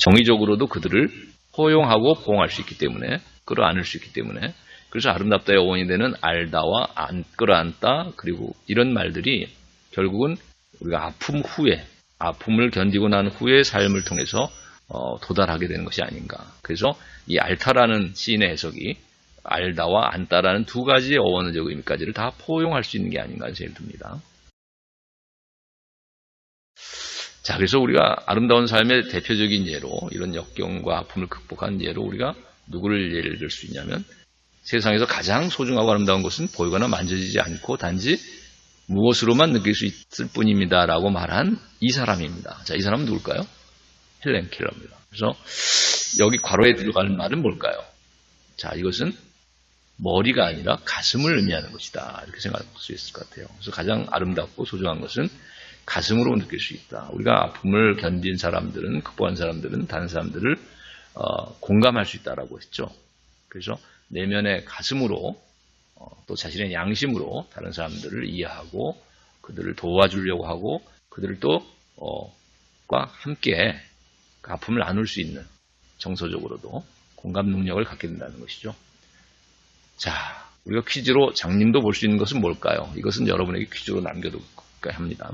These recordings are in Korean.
정의적으로도 그들을 포용하고 보호할 수 있기 때문에, 끌어안을 수 있기 때문에, 그래서 아름답다의 어원이 되는 알다와 끌어안다, 그리고 이런 말들이 결국은 우리가 아픔 후에, 아픔을 견디고 난 후의 삶을 통해서 도달하게 되는 것이 아닌가. 그래서 이 알타라는 시인의 해석이 알다와 안다라는 두 가지의 어원적 의미까지를 다 포용할 수 있는 게 아닌가 생각이 듭니다. 자, 그래서 우리가 아름다운 삶의 대표적인 예로, 이런 역경과 아픔을 극복한 예로 우리가 누구를 예를 들 수 있냐면, 세상에서 가장 소중하고 아름다운 것은 보이거나 만져지지 않고 단지 무엇으로만 느낄 수 있을 뿐입니다 라고 말한 이 사람입니다. 자, 이 사람은 누굴까요? 헬렌 켈러입니다. 그래서 여기 괄호에 들어가는 말은 뭘까요? 자, 이것은 머리가 아니라 가슴을 의미하는 것이다, 이렇게 생각할 수 있을 것 같아요. 그래서 가장 아름답고 소중한 것은 가슴으로 느낄 수 있다. 우리가 아픔을 견딘 사람들은, 극복한 사람들은 다른 사람들을 공감할 수 있다라고 했죠. 그래서 내면의 가슴으로, 또 자신의 양심으로 다른 사람들을 이해하고 그들을 도와주려고 하고 그들을 또 과 함께 그 아픔을 나눌 수 있는, 정서적으로도 공감 능력을 갖게 된다는 것이죠. 자, 우리가 퀴즈로 장님도 볼 수 있는 것은 뭘까요? 이것은 여러분에게 퀴즈로 남겨둘까 합니다.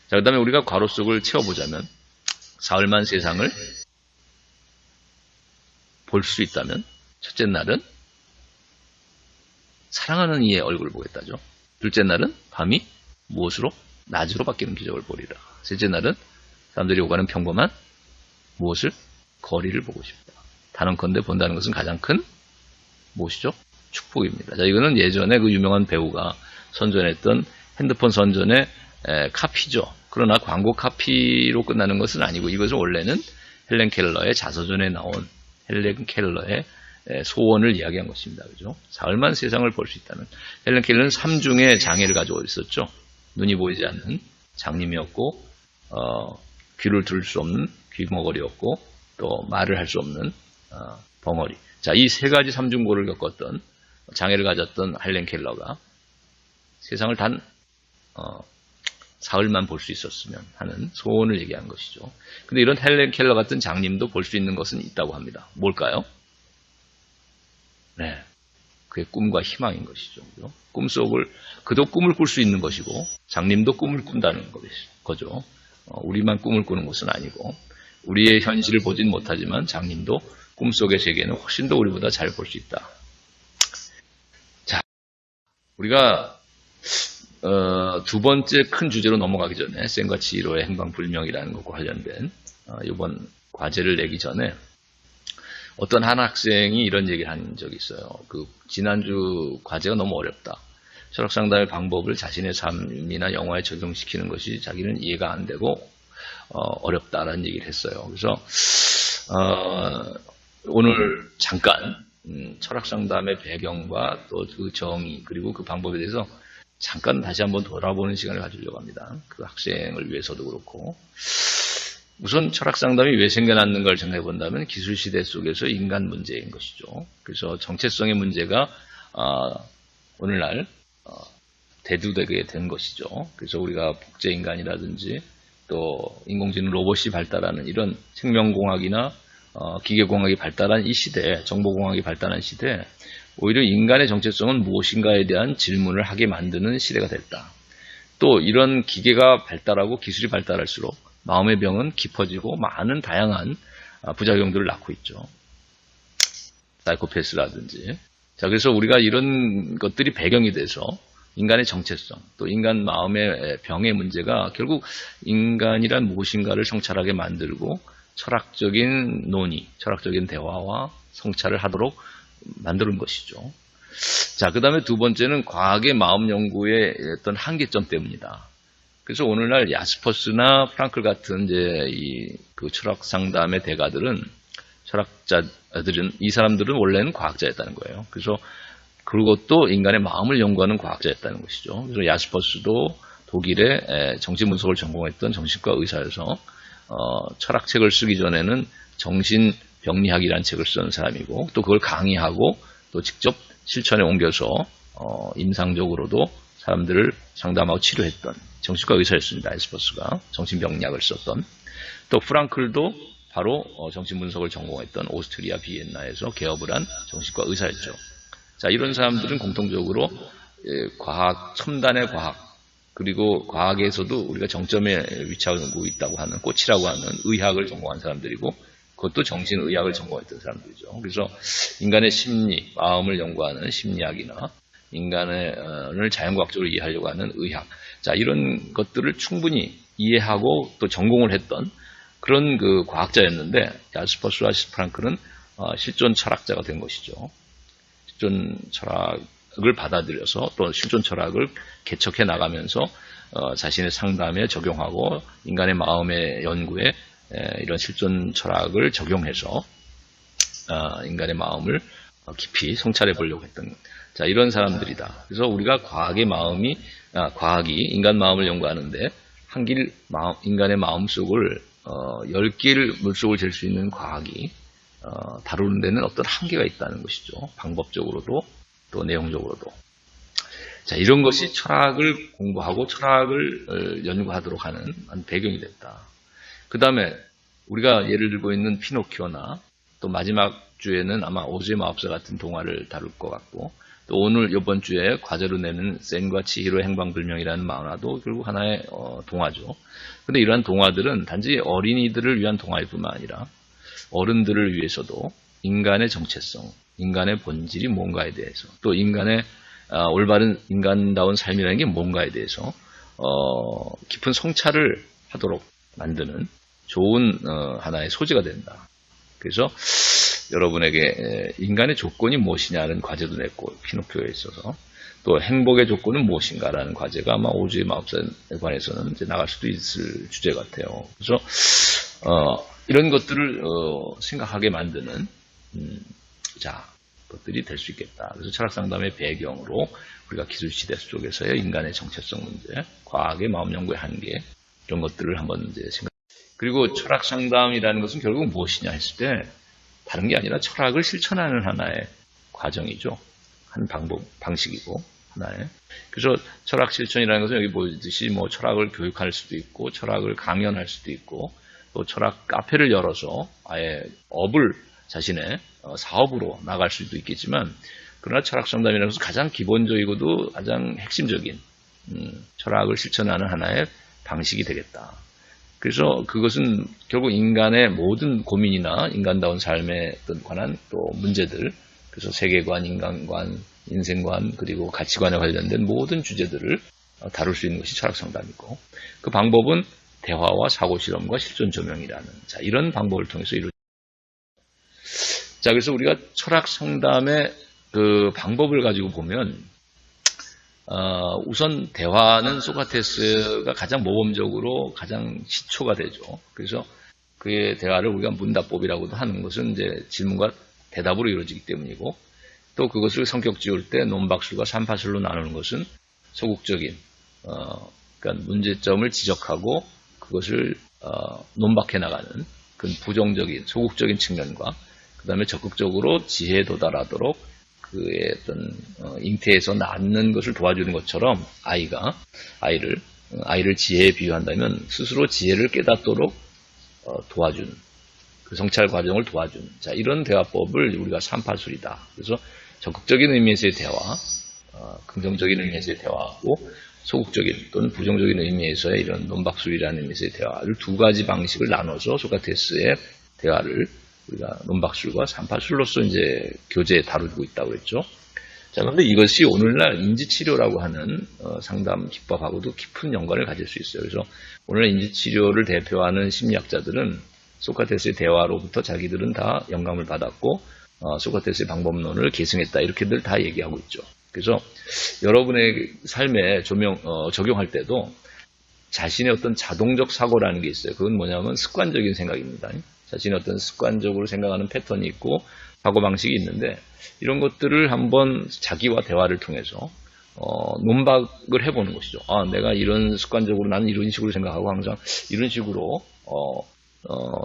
자, 그 다음에 우리가 괄호 속을 채워보자면, 사흘만 세상을 볼 수 있다면, 첫째 날은 사랑하는 이의 얼굴을 보겠다죠. 둘째 날은 밤이 무엇으로? 낮으로 바뀌는 기적을 보리라. 셋째 날은 사람들이 오가는 평범한 무엇을? 거리를 보고 싶다. 단언컨대 본다는 것은 가장 큰 무엇이죠? 축복입니다. 자, 이거는 예전에 그 유명한 배우가 선전했던 핸드폰 선전의 카피죠. 그러나 광고 카피로 끝나는 것은 아니고, 이것은 원래는 헬렌 켈러의 자서전에 나온 헬렌 켈러의 소원을 이야기한 것입니다. 그죠? 사흘만 세상을 볼 수 있다면, 헬렌 켈러는 3중의 장애를 가지고 있었죠. 눈이 보이지 않는 장님이었고, 귀를 들을 수 없는 귀머거리였고, 또 말을 할 수 없는 벙어리. 자, 이 세 가지 삼중고를 겪었던, 장애를 가졌던 헬렌 켈러가 세상을 단 사흘만 볼 수 있었으면 하는 소원을 얘기한 것이죠. 근데 이런 헬렌 켈러 같은 장님도 볼 수 있는 것은 있다고 합니다. 뭘까요? 네, 그의 꿈과 희망인 것이죠. 꿈속을, 그도 꿈을 꿀 수 있는 것이고 장님도 꿈을 꾼다는 거죠. 우리만 꿈을 꾸는 것은 아니고, 우리의 현실을 보진 못하지만 장님도 꿈속의 세계는 훨씬 더 우리보다 잘 볼 수 있다. 자, 우리가 두 번째 큰 주제로 넘어가기 전에, 쌤과 치히로의 행방불명이라는 것과 관련된 이번 과제를 내기 전에 어떤 한 학생이 이런 얘기를 한 적이 있어요. 그 지난주 과제가 너무 어렵다. 철학상담의 방법을 자신의 삶이나 영화에 적용시키는 것이 자기는 이해가 안 되고 어렵다라는 얘기를 했어요. 그래서 오늘 잠깐 철학상담의 배경과 또 그 정의, 그리고 그 방법에 대해서 잠깐 다시 한번 돌아보는 시간을 가지려고 합니다. 그 학생을 위해서도 그렇고, 우선 철학상담이 왜 생겨났는가를 생각해 본다면 기술시대 속에서 인간 문제인 것이죠. 그래서 정체성의 문제가 오늘날 대두되게 된 것이죠. 그래서 우리가 복제인간이라든지 또 인공지능 로봇이 발달하는 이런 생명공학이나 기계공학이 발달한 이 시대, 정보공학이 발달한 시대, 오히려 인간의 정체성은 무엇인가에 대한 질문을 하게 만드는 시대가 됐다. 또 이런 기계가 발달하고 기술이 발달할수록 마음의 병은 깊어지고 많은 다양한 부작용들을 낳고 있죠. 사이코패스라든지. 자, 그래서 우리가 이런 것들이 배경이 돼서 인간의 정체성, 또 인간 마음의 병의 문제가 결국 인간이란 무엇인가를 성찰하게 만들고 철학적인 논의, 철학적인 대화와 성찰을 하도록 만드는 것이죠. 자, 그 다음에 두 번째는 과학의 마음 연구의 어떤 한계점 때문이다. 그래서 오늘날 야스퍼스나 프랑클 같은 이제 그 철학 상담의 대가들은, 철학자들은, 이 사람들은 원래는 과학자였다는 거예요. 그래서 그것도 인간의 마음을 연구하는 과학자였다는 것이죠. 그래서 야스퍼스도 독일의 정신분석을 전공했던 정신과 의사여서 철학책을 쓰기 전에는 정신병리학이라는 책을 쓰는 사람이고, 또 그걸 강의하고 또 직접 실천에 옮겨서 임상적으로도 사람들을 상담하고 치료했던 정신과 의사였습니다. 야스퍼스가 정신병리학을 썼던. 또 프랑클도 바로 정신분석을 전공했던 오스트리아 비엔나에서 개업을 한 정신과 의사였죠. 자, 이런 사람들은 공통적으로 과학, 첨단의 과학, 그리고 과학에서도 우리가 정점에 위치하고 있다고 하는 꽃이라고 하는 의학을 전공한 사람들이고, 그것도 정신의학을 전공했던 사람들이죠. 그래서 인간의 심리, 마음을 연구하는 심리학이나 인간을 자연과학적으로 이해하려고 하는 의학, 자, 이런 것들을 충분히 이해하고 또 전공을 했던 그런 그 과학자였는데, 야스퍼스와 프랑클은 실존 철학자가 된 것이죠. 실존 철학을 받아들여서 또 실존 철학을 개척해 나가면서 자신의 상담에 적용하고 인간의 마음의 연구에 이런 실존 철학을 적용해서 인간의 마음을 깊이 성찰해 보려고 했던, 자, 이런 사람들이다. 그래서 우리가 과학이 인간 마음을 연구하는데 인간의 마음 속을 10개를 물속을 잴 수 있는 과학이 다루는 데는 어떤 한계가 있다는 것이죠. 방법적으로도 또 내용적으로도. 자, 이런 것이 철학을 공부하고 철학을 연구하도록 하는 배경이 됐다. 그 다음에 우리가 예를 들고 있는 피노키오나 또 마지막 주에는 아마 오즈의 마법사 같은 동화를 다룰 것 같고, 또 오늘 이번 주에 과제로 내는 센과 치히로의 행방불명이라는 만화도 결국 하나의 동화죠. 근데 이러한 동화들은 단지 어린이들을 위한 동화일 뿐만 아니라 어른들을 위해서도 인간의 정체성, 인간의 본질이 뭔가에 대해서, 또 인간의 올바른 인간다운 삶이라는 게 뭔가에 대해서 깊은 성찰을 하도록 만드는 좋은 하나의 소지가 된다. 그래서 여러분에게 인간의 조건이 무엇이냐는 과제도 냈고, 피노키오에 있어서 또 행복의 조건은 무엇인가라는 과제가 아마 오즈의 마법사에 관해서는 이제 나갈 수도 있을 주제 같아요. 그래서 이런 것들을 생각하게 만드는 것들이 될 수 있겠다. 그래서 철학상담의 배경으로 우리가 기술시대 속에서의 인간의 정체성 문제, 과학의 마음 연구의 한계, 이런 것들을 한번 이제 생각. 그리고 철학상담이라는 것은 결국 무엇이냐 했을 때 다른 게 아니라 철학을 실천하는 하나의 과정이죠. 한 방식이고 하나의. 그래서 철학 실천이라는 것은 여기 보듯이 뭐 철학을 교육할 수도 있고, 철학을 강연할 수도 있고, 또 철학 카페를 열어서 아예 업을 자신의 사업으로 나갈 수도 있겠지만, 그러나 철학 상담이라는 것은 가장 기본적이고도 가장 핵심적인 철학을 실천하는 하나의 방식이 되겠다. 그래서 그것은 결국 인간의 모든 고민이나 인간다운 삶에 관한 또 문제들, 그래서 세계관, 인간관, 인생관, 그리고 가치관에 관련된 모든 주제들을 다룰 수 있는 것이 철학 상담이고, 그 방법은 대화와 사고실험과 실존 조명이라는, 자, 이런 방법을 통해서 이루어집니다. 자, 그래서 우리가 철학 상담의 그 방법을 가지고 보면, 우선 대화는 소크라테스가 가장 모범적으로 가장 시초가 되죠. 그래서 그의 대화를 우리가 문답법이라고도 하는 것은 이제 질문과 대답으로 이루어지기 때문이고, 또 그것을 성격 지울 때 논박술과 산파술로 나누는 것은 소극적인, 그러니까 문제점을 지적하고 그것을 논박해 나가는 그 부정적인, 소극적인 측면과, 그 다음에 적극적으로 지혜에 도달하도록 그의 어떤 잉태에서 낳는 것을 도와주는 것처럼 아이를 지혜에 비유한다면 스스로 지혜를 깨닫도록 도와준, 그 성찰 과정을 도와준, 자, 이런 대화법을 우리가 산파술이다. 그래서 적극적인 의미에서의 대화, 긍정적인 의미에서의 대화하고 소극적인 또는 부정적인 의미에서의 이런 논박술이라는 의미에서의 대화를 두 가지 방식을 나눠서 소크라테스의 대화를 우리가 논박술과 산파술로서 이제 교재에 다루고 있다고 했죠. 자, 그런데 이것이 오늘날 인지치료라고 하는 상담 기법하고도 깊은 연관을 가질 수 있어요. 그래서 오늘날 인지치료를 대표하는 심리학자들은 소크라테스의 대화로부터 자기들은 다 영감을 받았고 소크라테스의 방법론을 계승했다, 이렇게들 다 얘기하고 있죠. 그래서 여러분의 삶에 적용할 때도 자신의 어떤 자동적 사고라는 게 있어요. 그건 뭐냐면 습관적인 생각입니다. 자신의 어떤 습관적으로 생각하는 패턴이 있고 사고방식이 있는데, 이런 것들을 한번 자기와 대화를 통해서 논박을 해보는 것이죠. 내가 이런 습관적으로 나는 이런 식으로 생각하고 항상 이런 식으로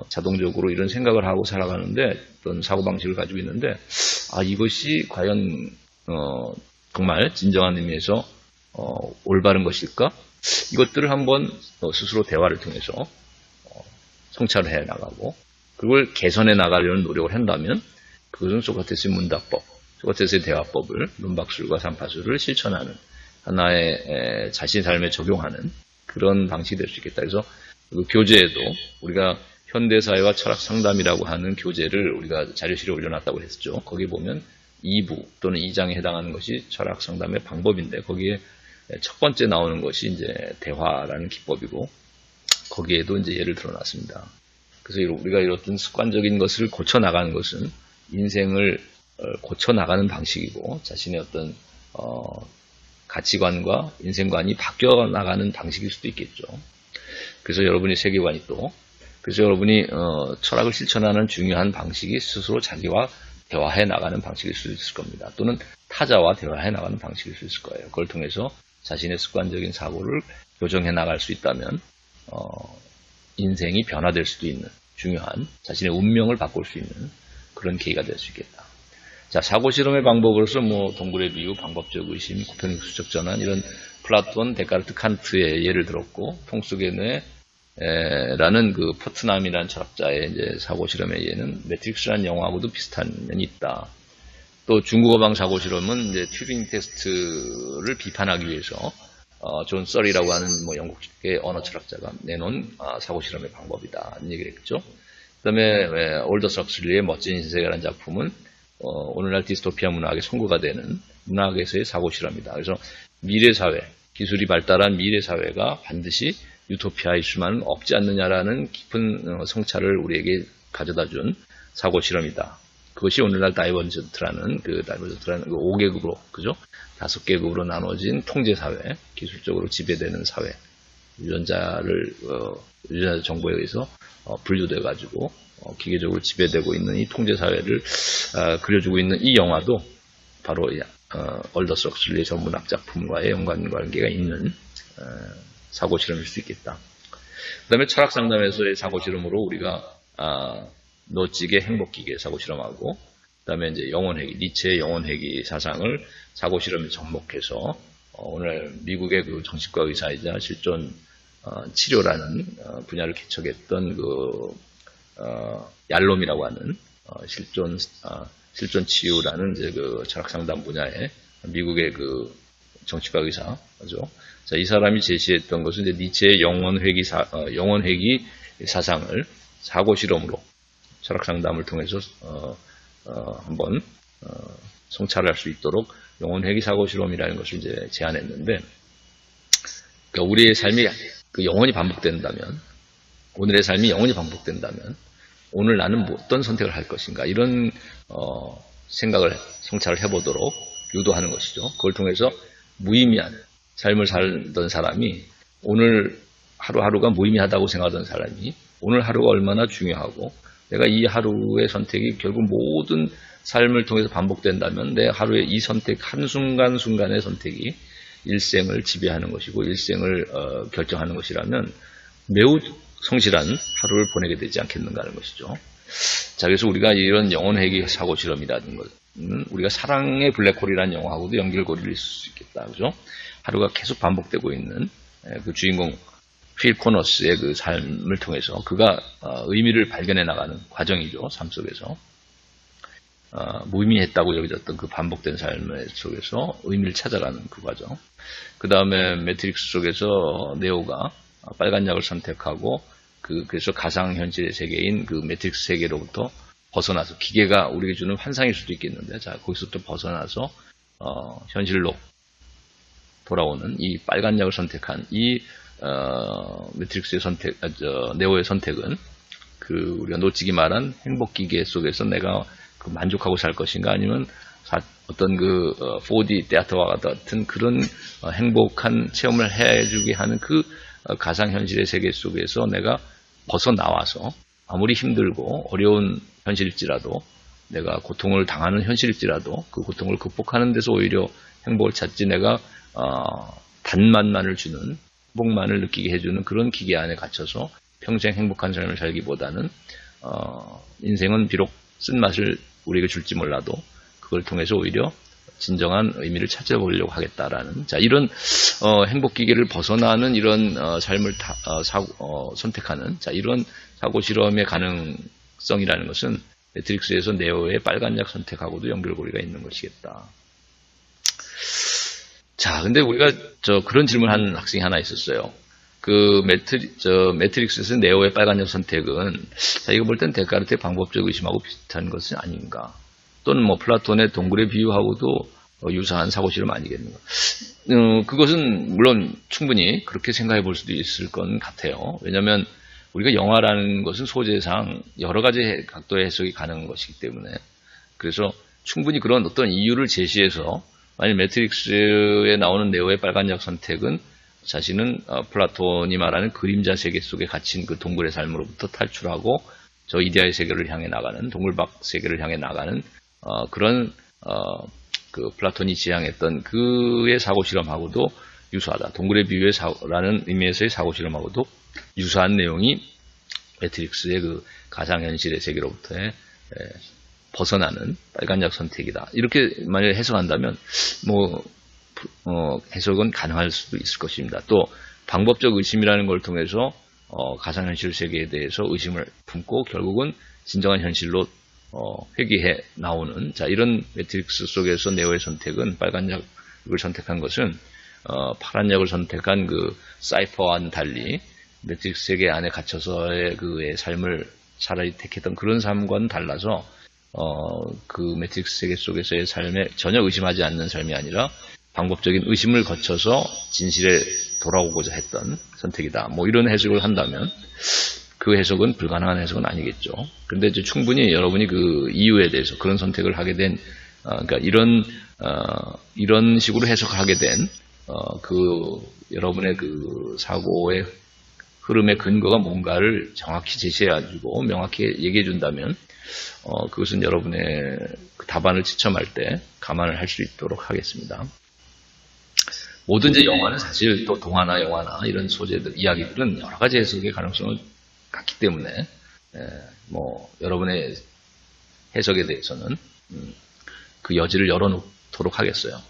자동적으로 이런 생각을 하고 살아가는데 어떤 사고방식을 가지고 있는데, 이것이 과연 정말 진정한 의미에서 올바른 것일까? 이것들을 한번 스스로 대화를 통해서 성찰을 해 나가고, 그걸 개선해 나가려는 노력을 한다면 그것은 소크라테스의 문답법, 소크라테스의 대화법을 논박술과 삼파술을 실천하는 하나의 자신의 삶에 적용하는 그런 방식이 될 수 있겠다. 그래서 그 교재에도 우리가 현대사회와 철학 상담이라고 하는 교재를 우리가 자료실에 올려놨다고 했죠. 거기 보면 2부 또는 2장에 해당하는 것이 철학 상담의 방법인데 거기에 첫 번째 나오는 것이 이제 대화라는 기법이고 거기에도 이제 예를 들어놨습니다. 그래서 우리가 이런 습관적인 것을 고쳐 나가는 것은 인생을 고쳐 나가는 방식이고 자신의 어떤 가치관과 인생관이 바뀌어 나가는 방식일 수도 있겠죠. 그래서 여러분의 세계관이 또 그래서 여러분이 철학을 실천하는 중요한 방식이 스스로 자기와 대화해 나가는 방식일 수 있을 겁니다. 또는 타자와 대화해 나가는 방식일 수 있을 거예요. 그걸 통해서 자신의 습관적인 사고를 교정해 나갈 수 있다면 인생이 변화될 수도 있는 중요한 자신의 운명을 바꿀 수 있는 그런 계기가 될 수 있겠다. 자, 사고 실험의 방법으로서 동굴의 비유, 방법적 의심, 코페르니쿠스적 전환 이런 플라톤, 데카르트, 칸트의 예를 들었고 통속의 뇌라는 그 포트남이라는 철학자의 이제 사고 실험의 예는 매트릭스라는 영화하고도 비슷한 면이 있다. 또 중국어방 사고 실험은 이제 튜링 테스트를 비판하기 위해서 존 썰이라고 하는 영국의 언어 철학자가 내놓은 사고 실험의 방법이다. 이런 얘기를 했죠. 그다음에 올더스 럭슬리의 멋진 인생이라는 작품은 오늘날 디스토피아 문학의 선구가 되는 문학에서의 사고 실험이다. 그래서 미래 사회, 기술이 발달한 미래 사회가 반드시 유토피아일 수만은 없지 않느냐라는 깊은 성찰을 우리에게 가져다준 사고 실험이다. 그것이 오늘날 다이버전트라는 그 5계급으로, 그죠? 5계급으로 나눠진 통제 사회, 기술적으로 지배되는 사회, 유전자 정보에 의해서 분류돼 가지고 기계적으로 지배되고 있는 이 통제 사회를 그려주고 있는 이 영화도 바로 얼더스 럭슬리의 전문학 작품과의 연관관계가 있는 사고 실험일 수 있겠다. 그 다음에 철학 상담에서의 사고 실험으로 우리가 노직의 행복기계 사고 실험하고 그 다음에 이제 영혼회귀, 니체의 영혼회귀 사상을 사고 실험에 접목해서 오늘 미국의 그 정신과 의사이자 실존 치료라는 분야를 개척했던 얄롬이라고 하는 실존 치유라는 이제 그 철학 상담 분야의 미국의 그 정신과 의사죠. 자, 이 사람이 제시했던 것은 이제 니체의 영혼회귀 사상을 사고 실험으로 철학 상담을 통해서 한번 성찰할 수 있도록 영혼회귀 사고 실험이라는 것을 이제 제안했는데, 그러니까 우리의 삶이 그 영혼이 반복된다면, 오늘의 삶이 영혼이 반복된다면, 오늘 나는 어떤 선택을 할 것인가 이런 생각을 성찰을 해보도록 유도하는 것이죠. 그걸 통해서 무의미한 삶을 살던 사람이 오늘 하루하루가 무의미하다고 생각하던 사람이 오늘 하루가 얼마나 중요하고 내가 이 하루의 선택이 결국 모든 삶을 통해서 반복된다면 내 하루의 이 선택 한순간순간의 선택이 일생을 지배하는 것이고 일생을 결정하는 것이라면 매우 성실한 하루를 보내게 되지 않겠는가 하는 것이죠. 자, 그래서 우리가 이런 영혼회귀 사고 실험이라는 것은 우리가 사랑의 블랙홀이라는 영화하고도 연결고리를 있을 수 있겠다. 그죠? 하루가 계속 반복되고 있는 그 주인공 필 코너스의 그 삶을 통해서 그가 의미를 발견해 나가는 과정이죠. 삶 속에서. 무의미했다고 여겨졌던 그 반복된 삶 속에서 의미를 찾아가는 그 과정. 그 다음에 매트릭스 속에서 네오가 빨간 약을 선택하고 그래서 가상현실의 세계인 그 매트릭스 세계로부터 벗어나서 기계가 우리에게 주는 환상일 수도 있겠는데, 자, 거기서부터 벗어나서 현실로 돌아오는 이 빨간 약을 선택한 이 매트릭스의 선택, 네오의 선택은 그 우리가 놓치기 말한 행복 기계 속에서 내가 그 만족하고 살 것인가 아니면 어떤 그 4D 테아트와 같은 그런 행복한 체험을 해주게 하는 그 가상현실의 세계 속에서 내가 벗어나와서 아무리 힘들고 어려운 현실일지라도 내가 고통을 당하는 현실일지라도 그 고통을 극복하는 데서 오히려 행복을 찾지 내가 단맛만을 주는 행복만을 느끼게 해주는 그런 기계 안에 갇혀서 평생 행복한 삶을 살기보다는 인생은 비록 쓴맛을 우리에게 줄지 몰라도 그걸 통해서 오히려 진정한 의미를 찾아보려고 하겠다라는, 자, 이런 행복기계를 벗어나는 이런 삶을 선택하는, 자, 이런 사고 실험의 가능성을 특성이라는 것은 매트릭스에서 네오의 빨간 약 선택하고도 연결고리가 있는 것이겠다. 자, 근데 우리가 그런 질문한 학생이 하나 있었어요. 그 매트릭스에서 네오의 빨간 약 선택은 자기가 볼 땐 데카르트의 방법적 의심하고 비슷한 것은 아닌가? 또는 뭐 플라톤의 동굴의 비유하고도 유사한 사고실험 아니겠는가? 그것은 물론 충분히 그렇게 생각해 볼 수도 있을 건 같아요. 왜냐하면 우리가 영화라는 것은 소재상 여러 가지 각도의 해석이 가능한 것이기 때문에 그래서 충분히 그런 어떤 이유를 제시해서 만약 매트릭스에 나오는 네오의 빨간 약 선택은 자신은 플라톤이 말하는 그림자 세계 속에 갇힌 그 동굴의 삶으로부터 탈출하고 저 이데아의 세계를 향해 나가는 동굴밖 세계를 향해 나가는 그런 그 플라톤이 지향했던 그의 사고 실험하고도 유사하다. 동굴의 비유라는 의미에서의 사고 실험하고도 유사한 내용이 매트릭스의 그 가상현실의 세계로부터의 벗어나는 빨간약 선택이다. 이렇게 만약에 해석한다면 해석은 가능할 수도 있을 것입니다. 또 방법적 의심이라는 걸 통해서 가상현실 세계에 대해서 의심을 품고 결국은 진정한 현실로 회귀해 나오는 이런 매트릭스 속에서 네오의 선택은 빨간 약을 선택한 것은 파란 약을 선택한 그 사이퍼와는 달리 매트릭스 세계 안에 갇혀서의 그의 삶을 차라리 택했던 그런 삶과는 달라서 그 매트릭스 세계 속에서의 삶에 전혀 의심하지 않는 삶이 아니라 방법적인 의심을 거쳐서 진실에 돌아오고자 했던 선택이다. 뭐 이런 해석을 한다면 그 해석은 불가능한 해석은 아니겠죠. 그런데 이제 충분히 여러분이 그 이유에 대해서 그런 선택을 하게 된, 그러니까 이런 식으로 해석을 하게 된, 여러분의 그 사고의 흐름의 근거가 뭔가를 정확히 제시해가지고 명확히 얘기해 준다면, 그것은 여러분의 그 답안을 지첨할 때 감안을 할 수 있도록 하겠습니다. 모든 이제 영화는 사실 또 동화나 영화나 이런 소재들, 이야기들은 여러 가지 해석의 가능성을 갖기 때문에, 여러분의 해석에 대해서는, 그 여지를 열어놓도록 하겠어요.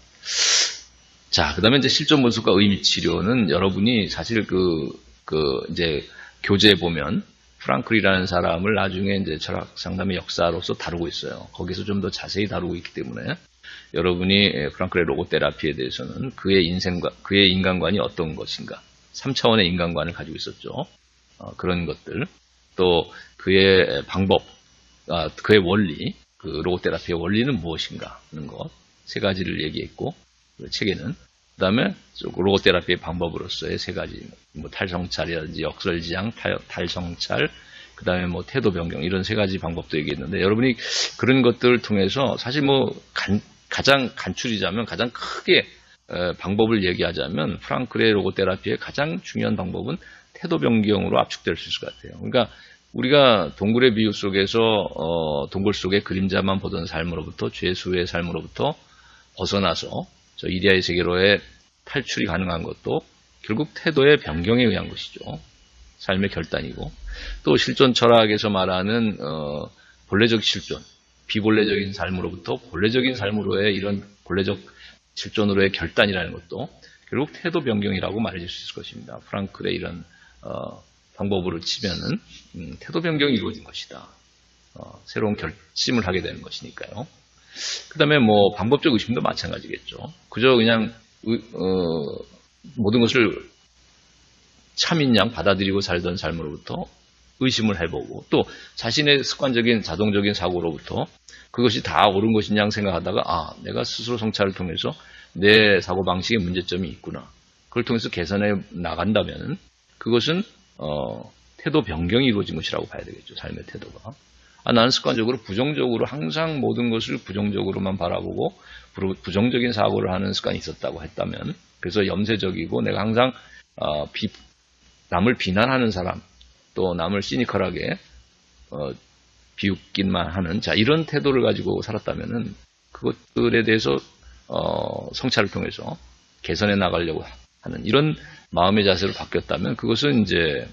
자, 그 다음에 이제 실존 분석과 의미 치료는 여러분이 사실 이제 교재에 보면 프랑클이라는 사람을 나중에 이제 철학 상담의 역사로서 다루고 있어요. 거기서 좀 더 자세히 다루고 있기 때문에 여러분이 프랑클의 로고테라피에 대해서는 그의 인생과 그의 인간관이 어떤 것인가, 3차원의 인간관을 가지고 있었죠. 그런 것들, 또 그의 방법, 그의 원리, 그 로고테라피의 원리는 무엇인가 하는 것, 세 가지를 얘기했고, 그 책에는 그 다음에 로고테라피의 방법으로서의 세 가지, 탈성찰이라든지 역설지향, 탈성찰, 그 다음에 태도 변경, 이런 세 가지 방법도 얘기했는데, 여러분이 그런 것들을 통해서 사실 가장 간추리자면, 가장 크게 방법을 얘기하자면, 프랑클의 로고테라피의 가장 중요한 방법은 태도 변경으로 압축될 수 있을 것 같아요. 그러니까 우리가 동굴의 비유 속에서 동굴 속의 그림자만 보던 삶으로부터, 죄수의 삶으로부터 벗어나서 저 이데아의 세계로의 탈출이 가능한 것도 결국 태도의 변경에 의한 것이죠. 삶의 결단이고, 또 실존 철학에서 말하는 본래적 실존, 비본래적인 삶으로부터 본래적인 삶으로의 이런 본래적 실존으로의 결단이라는 것도 결국 태도 변경이라고 말해줄 수 있을 것입니다. 프랑클의 이런 방법으로 치면은 태도 변경이 이루어진 것이다. 새로운 결심을 하게 되는 것이니까요. 그 다음에 방법적 의심도 마찬가지겠죠. 그저 그냥 모든 것을 참인 양 받아들이고 살던 삶으로부터 의심을 해보고, 또 자신의 습관적인 자동적인 사고로부터 그것이 다 옳은 것인 양 생각하다가 내가 스스로 성찰을 통해서 내 사고방식에 문제점이 있구나, 그걸 통해서 개선해 나간다면 그것은 태도 변경이 이루어진 것이라고 봐야 되겠죠. 삶의 태도가. 나는 습관적으로 부정적으로 항상 모든 것을 부정적으로만 바라보고 부정적인 사고를 하는 습관이 있었다고 했다면, 그래서 염세적이고 내가 항상 남을 비난하는 사람, 또 남을 시니컬하게 비웃기만 하는 이런 태도를 가지고 살았다면은 그것들에 대해서 성찰을 통해서 개선해 나가려고 하는 이런 마음의 자세로 바뀌었다면 그것은 이제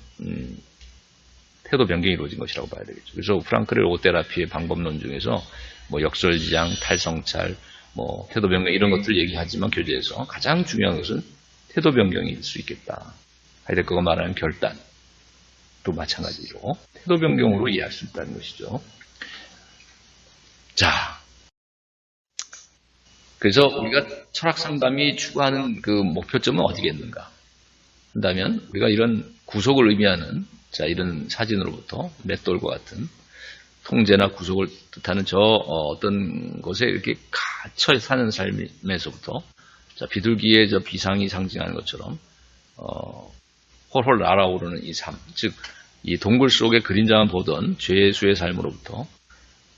태도 변경이 이루어진 것이라고 봐야 되겠죠. 그래서 프랑클의 로고테라피의 방법론 중에서 역설지향, 탈성찰, 태도 변경 이런 것들 얘기하지만 교재에서 가장 중요한 것은 태도 변경일 수 있겠다. 하이데거가 말하는 결단. 또 마찬가지로 태도 변경으로 이해할 수 있다는 것이죠. 자, 그래서 우리가 철학 상담이 추구하는 그 목표점은 어디겠는가 한다면 우리가 이런 구속을 의미하는 자 이런 사진으로부터 맷돌과 같은 통제나 구속을 뜻하는 저 어떤 것에 이렇게 갇혀 사는 삶에서부터 자 비둘기의 저 비상이 상징하는 것처럼 홀홀 날아오르는 이 삶, 즉 이 동굴 속의 그림자만 보던 죄수의 삶으로부터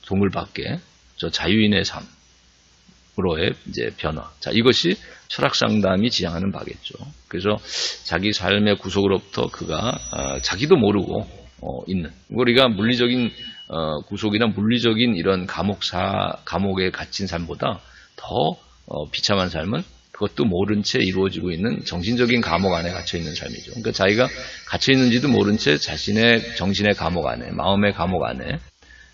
동굴 밖에 저 자유인의 삶으로의 이제 변화. 자 이것이 철학 상담이 지향하는 바겠죠. 그래서 자기 삶의 구속으로부터 그가 자기도 모르고 있는 우리가 물리적인 구속이나 물리적인 이런 감옥에 갇힌 삶보다 더 비참한 삶은 그것도 모른 채 이루어지고 있는 정신적인 감옥 안에 갇혀 있는 삶이죠. 그러니까 자기가 갇혀 있는지도 모른 채 자신의 정신의 감옥 안에, 마음의 감옥 안에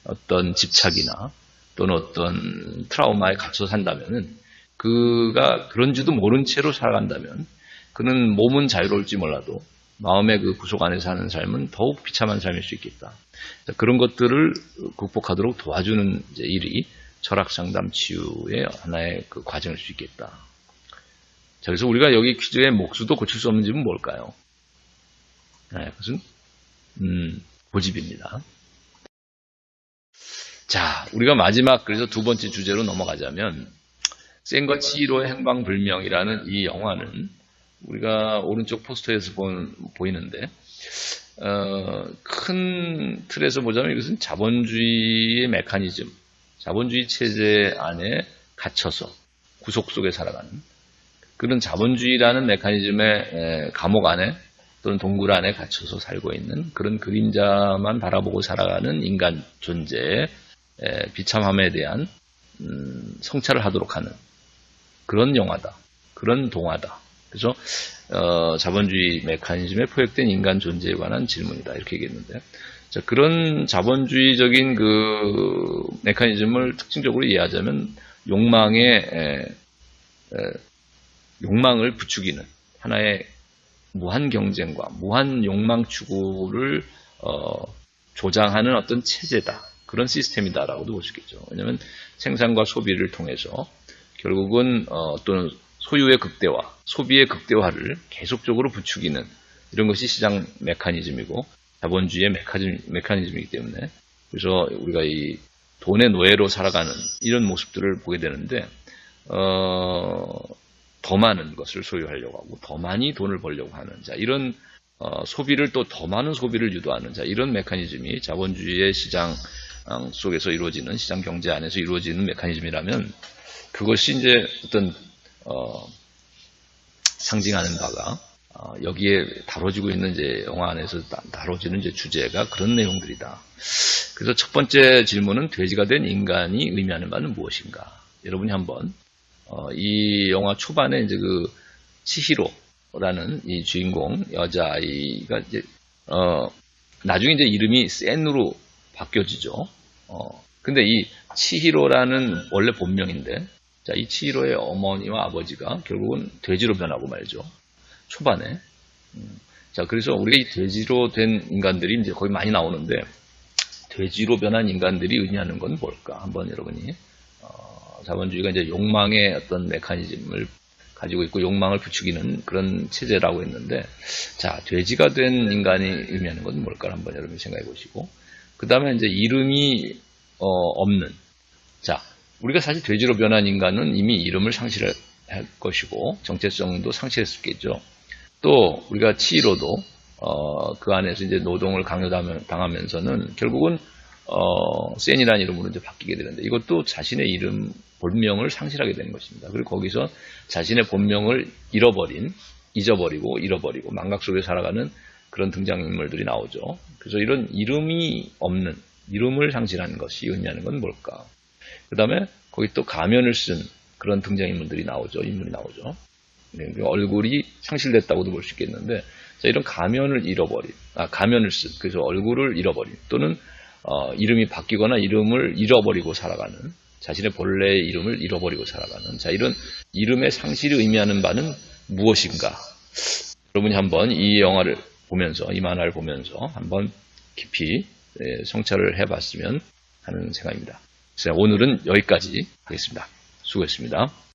어떤 집착이나 또는 어떤 트라우마에 갇혀 산다면은 그가 그런지도 모른 채로 살아간다면 그는 몸은 자유로울지 몰라도 마음의 그 구속 안에 사는 삶은 더욱 비참한 삶일 수 있겠다. 그런 것들을 극복하도록 도와주는 이제 일이 철학 상담 치유의 하나의 그 과정일 수 있겠다. 자, 그래서 우리가 여기 퀴즈의 목수도 고칠 수 없는 집은 뭘까요? 네, 그것은 고집입니다. 자, 우리가 마지막 그래서 두 번째 주제로 넘어가자면 센과 치히로의 행방불명이라는 이 영화는 우리가 오른쪽 포스터에서 보이는데 큰 틀에서 보자면 이것은 자본주의의 메커니즘, 자본주의 체제 안에 갇혀서 구속 속에 살아가는 그런 자본주의라는 메커니즘의 감옥 안에 또는 동굴 안에 갇혀서 살고 있는 그런 그림자만 바라보고 살아가는 인간 존재의 비참함에 대한 성찰을 하도록 하는 그런 영화다. 그런 동화다. 그래서 자본주의 메커니즘에 포획된 인간 존재에 관한 질문이다. 이렇게 얘기했는데 자, 그런 자본주의적인 그 메커니즘을 특징적으로 이해하자면 욕망을 부추기는 하나의 무한 경쟁과 무한 욕망 추구를 조장하는 어떤 체제다. 그런 시스템이다라고도 볼 수 있겠죠. 왜냐하면 생산과 소비를 통해서 결국은 또는 소유의 극대화, 소비의 극대화를 계속적으로 부추기는 이런 것이 시장 메커니즘이고 자본주의의 메커니즘이기 때문에 그래서 우리가 이 돈의 노예로 살아가는 이런 모습들을 보게 되는데 더 많은 것을 소유하려고 하고 더 많이 돈을 벌려고 하는 자 이런 소비를 또 더 많은 소비를 유도하는 자 이런 메커니즘이 자본주의의 시장 속에서 이루어지는 시장 경제 안에서 이루어지는 메커니즘이라면 그것이 이제 어떤 상징하는 바가 여기에 다뤄지고 있는 이제 영화 안에서 다뤄지는 이제 주제가 그런 내용들이다. 그래서 첫 번째 질문은 돼지가 된 인간이 의미하는 바는 무엇인가? 여러분이 한번 이 영화 초반에 이제 그 치히로라는 이 주인공 여자아이가 이제 나중에 이제 이름이 센으로 바뀌어지죠. 근데 이 치히로라는 원래 본명인데 자, 이 치히로의 어머니와 아버지가 결국은 돼지로 변하고 말죠. 초반에. 자, 그래서 우리가 이 돼지로 된 인간들이 이제 거의 많이 나오는데 돼지로 변한 인간들이 의미하는 건 뭘까? 한번 여러분이 자본주의가 이제 욕망의 어떤 메커니즘을 가지고 있고 욕망을 부추기는 그런 체제라고 했는데 자, 돼지가 된 인간이 의미하는 건 뭘까? 한번 여러분이 생각해 보시고 그 다음에 이제 이름이 없는 자, 우리가 사실 돼지로 변한 인간은 이미 이름을 상실할 것이고 정체성도 상실했었겠죠. 또 우리가 치히로도 그 안에서 이제 노동을 강요당하면서는 결국은 센이라는 이름으로 이제 바뀌게 되는데 이것도 자신의 이름 본명을 상실하게 되는 것입니다. 그리고 거기서 자신의 본명을 잊어버리고 망각 속에 살아가는 그런 등장인물들이 나오죠. 그래서 이런 이름이 없는 이름을 상실하는 것이 의미하는 건 뭘까? 그 다음에 거기 또 가면을 쓴 그런 등장인물이 나오죠. 얼굴이 상실됐다고도 볼 수 있겠는데, 자, 이런 가면을 가면을 쓴, 그래서 얼굴을 잃어버린, 또는, 이름이 바뀌거나 이름을 잃어버리고 살아가는, 자신의 본래의 이름을 잃어버리고 살아가는, 자, 이런 이름의 상실이 의미하는 바는 무엇인가? 여러분이 한번 이 영화를 보면서, 이 만화를 보면서 한번 깊이 성찰을 해봤으면 하는 생각입니다. 오늘은 여기까지 하겠습니다. 수고했습니다.